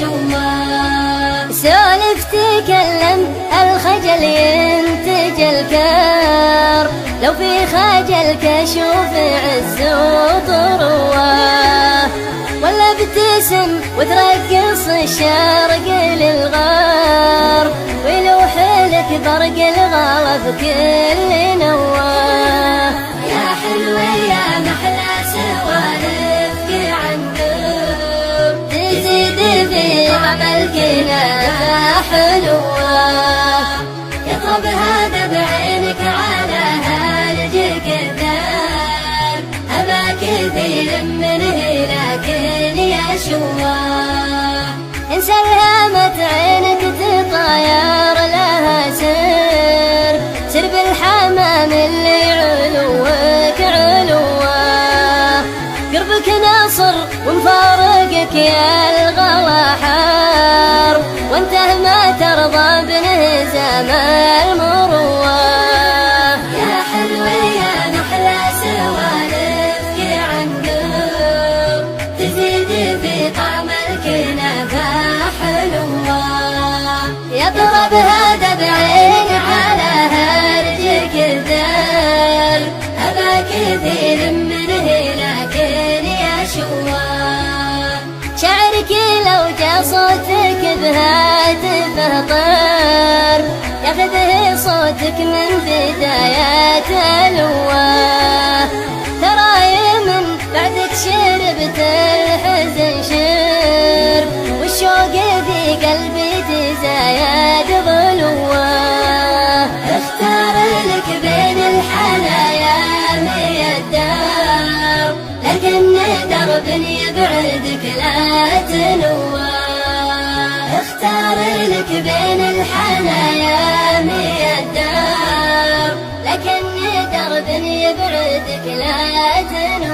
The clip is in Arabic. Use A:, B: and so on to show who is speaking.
A: شواه. سولف تكلم الخجل ينتج الكار، لو في خجلك شوف عز وطرواه. ولا ابتسم وترقص الشرق للغار، ويلوح لك برق الغلا بكل نواه. يا حلوة يا محلى سوالفك عنكم، تزيد في طعم الكنافة حلوة. يطرب هذا بعينك على هالجك الذاب، أبا كثير منه لكن يا شواه. إن سلامت عينك تطاير لها سر، سر بالحمام اللي علوك علواه. قربك ناصر ومفارقك يا الغلا حار، وانته ما ترضى بانهزام المرواه. يا حلوة يا محلى سوالفك عنكم، تزيد في طعم الكنافة حلوة. يضرب هذا بعين على هرجك الذال، أبا كثير منه لكن يا شواه. شعرك لو جا صوتك بهاتفه طير، ياخذه صوتك من بدايات الواه. تراي من بعدك شربت الحزن شر، والشوق في قلبي تزايد ظلواه. اختار لك بين الحنايا مية دار، لكن درب يبعدك لا تنواه. اختار لك بين الحنايا مية دار، لكن درب يبعدك لا تنواه.